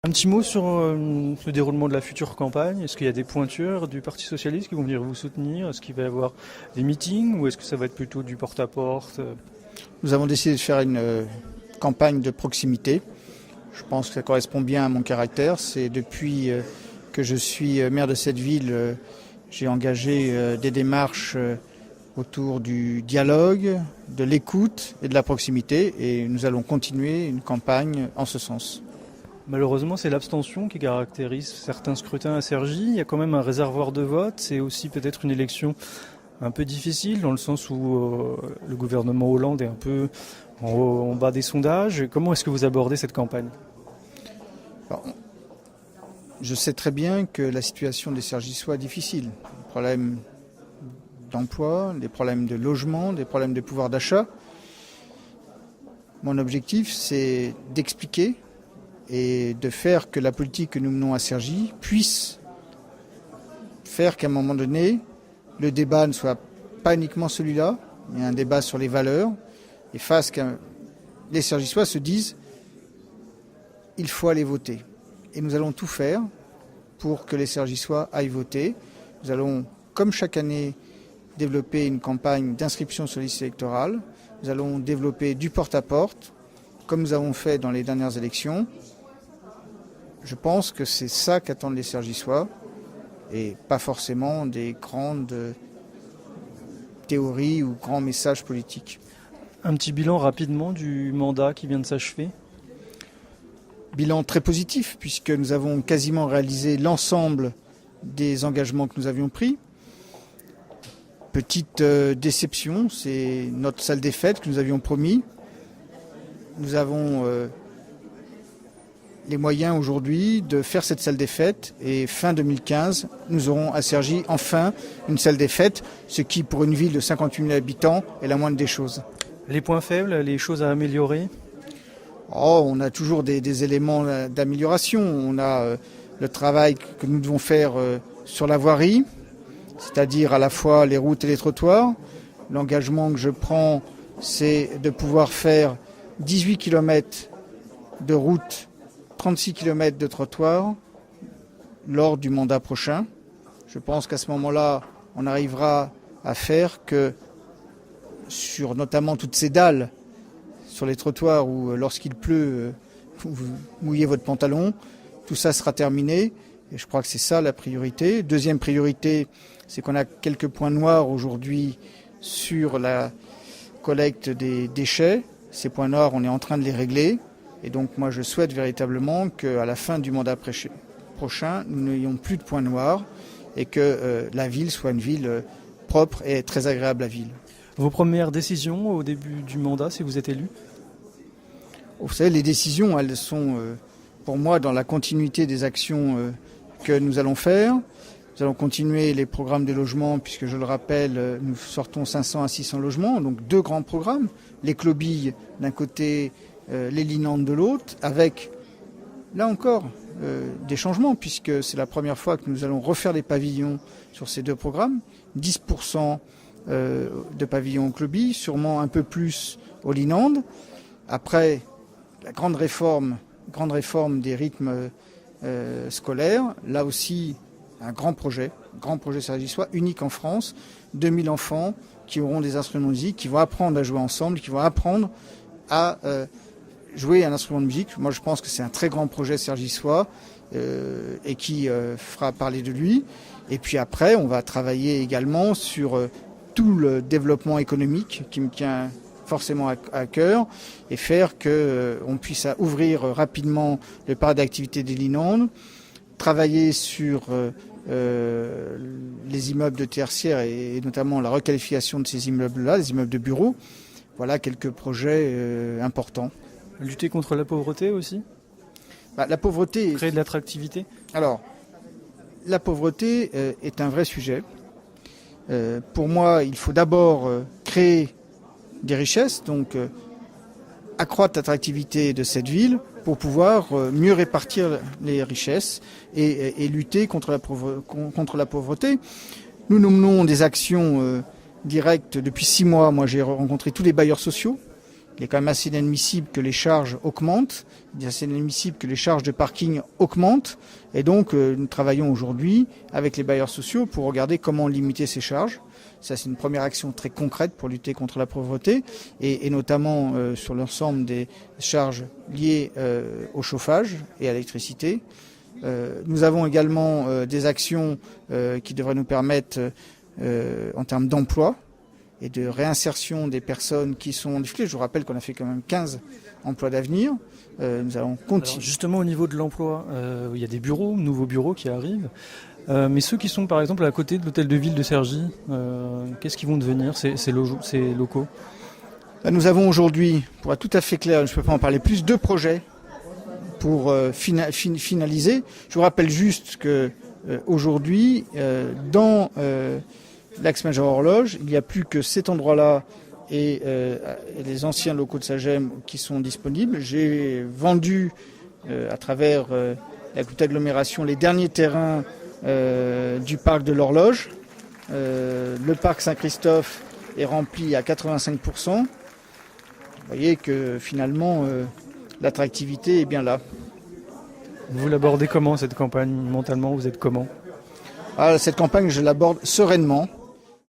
Un petit mot sur le déroulement de la future campagne. Est-ce qu'il y a des pointures du Parti Socialiste qui vont venir vous soutenir? Est-ce qu'il va y avoir des meetings ou est-ce que ça va être plutôt du porte-à-porte? Nous avons décidé de faire une campagne de proximité. Je pense que ça correspond bien à mon caractère. C'est depuis que je suis maire de cette ville, j'ai engagé des démarches autour du dialogue, de l'écoute et de la proximité. Et nous allons continuer une campagne en ce sens. Malheureusement, c'est l'abstention qui caractérise certains scrutins à Cergy. Il y a quand même un réservoir de vote. C'est aussi peut-être une élection un peu difficile dans le sens où le gouvernement Hollande est un peu en bas des sondages. Comment est-ce que vous abordez cette campagne? Alors, je sais très bien que la situation des Cergysois est difficile. Des problèmes d'emploi, des problèmes de logement, des problèmes de pouvoir d'achat. Mon objectif, c'est d'expliquer et de faire que la politique que nous menons à Cergy puisse faire qu'à un moment donné, le débat ne soit pas uniquement celui-là, mais un débat sur les valeurs, et fasse que les Cergysois se disent « il faut aller voter ». Et nous allons tout faire pour que les Cergysois aillent voter. Nous allons, comme chaque année, développer une campagne d'inscription sur liste électorale. Nous allons développer du porte-à-porte, comme nous avons fait dans les dernières élections. Je pense que c'est ça qu'attendent les Cergysois et pas forcément des grandes théories ou grands messages politiques. Un petit bilan rapidement du mandat qui vient de s'achever. Bilan très positif puisque nous avons quasiment réalisé l'ensemble des engagements que nous avions pris. Petite déception, c'est notre salle des fêtes que nous avions promis. Nous avons les moyens aujourd'hui de faire cette salle des fêtes et fin 2015, nous aurons à Cergy enfin une salle des fêtes, ce qui pour une ville de 58 000 habitants est la moindre des choses. Les points faibles, les choses à améliorer? On a toujours des éléments d'amélioration. On a le travail que nous devons faire sur la voirie, c'est-à-dire à la fois les routes et les trottoirs. L'engagement que je prends, c'est de pouvoir faire 18 km de route, 36 km de trottoir lors du mandat prochain. Je pense qu'à ce moment-là, on arrivera à faire que sur notamment toutes ces dalles sur les trottoirs où lorsqu'il pleut, vous mouillez votre pantalon, tout ça sera terminé. Et je crois que c'est ça la priorité. Deuxième priorité, c'est qu'on a quelques points noirs aujourd'hui sur la collecte des déchets. Ces points noirs, on est en train de les régler. Et donc moi, je souhaite véritablement qu'à la fin du mandat prochain, nous n'ayons plus de points noirs et que la ville soit une ville propre et très agréable à vivre. Vos premières décisions au début du mandat, si vous êtes élu? Vous savez, les décisions, elles sont pour moi dans la continuité des actions que nous allons faire. Nous allons continuer les programmes de logement puisque, je le rappelle, nous sortons 500 à 600 logements, donc 2 grands programmes. Les Clobilles d'un côté, les Linandes de l'autre, avec, là encore, des changements puisque c'est la première fois que nous allons refaire les pavillons sur ces 2 programmes. 10% de pavillons au Clobilly, sûrement un peu plus aux Linandes. Après la grande réforme des rythmes scolaires, là aussi un grand projet cergysois, unique en France, 2000 enfants qui auront des instruments de musique, qui vont apprendre à jouer ensemble, qui vont apprendre à jouer un instrument de musique. Moi je pense que c'est un très grand projet cergysois et qui fera parler de lui. Et puis après on va travailler également sur tout le développement économique qui me tient forcément à cœur et faire qu'on puisse ouvrir rapidement le parc d'activité des Linandes, travailler sur les immeubles de tertiaire et notamment la requalification de ces immeubles-là, les immeubles de bureaux. Voilà quelques projets importants. Lutter contre la pauvreté aussi? La pauvreté... Créer de l'attractivité? Alors, la pauvreté est un vrai sujet. Pour moi, il faut d'abord créer des richesses, donc accroître l'attractivité de cette ville pour pouvoir mieux répartir les richesses et lutter contre la pauvreté. Nous menons des actions directes depuis 6 mois. Moi, j'ai rencontré tous les bailleurs sociaux Il est quand même assez inadmissible que les charges augmentent, il est assez inadmissible que les charges de parking augmentent. Et donc, nous travaillons aujourd'hui avec les bailleurs sociaux pour regarder comment limiter ces charges. Ça, c'est une première action très concrète pour lutter contre la pauvreté et notamment sur l'ensemble des charges liées au chauffage et à l'électricité. Nous avons également des actions qui devraient nous permettre, en termes d'emploi et de réinsertion des personnes qui sont en difficulté. Je vous rappelle qu'on a fait quand même 15 emplois d'avenir. Nous allons continuer. Justement, au niveau de l'emploi, il y a des bureaux, nouveaux bureaux qui arrivent. Mais ceux qui sont par exemple à côté de l'hôtel de ville de Cergy, qu'est-ce qu'ils vont devenir ces locaux? Nous avons aujourd'hui, pour être tout à fait clair, je ne peux pas en parler plus, 2 projets pour finaliser. Je vous rappelle juste que aujourd'hui, dans l'axe Major Horloge, il n'y a plus que cet endroit-là et les anciens locaux de Sagem qui sont disponibles. J'ai vendu à travers la Goutte Agglomération les derniers terrains du parc de l'Horloge. Le parc Saint-Christophe est rempli à 85%. Vous voyez que finalement l'attractivité est bien là. Vous l'abordez comment cette campagne? Mentalement, vous êtes comment? Cette campagne, je l'aborde sereinement.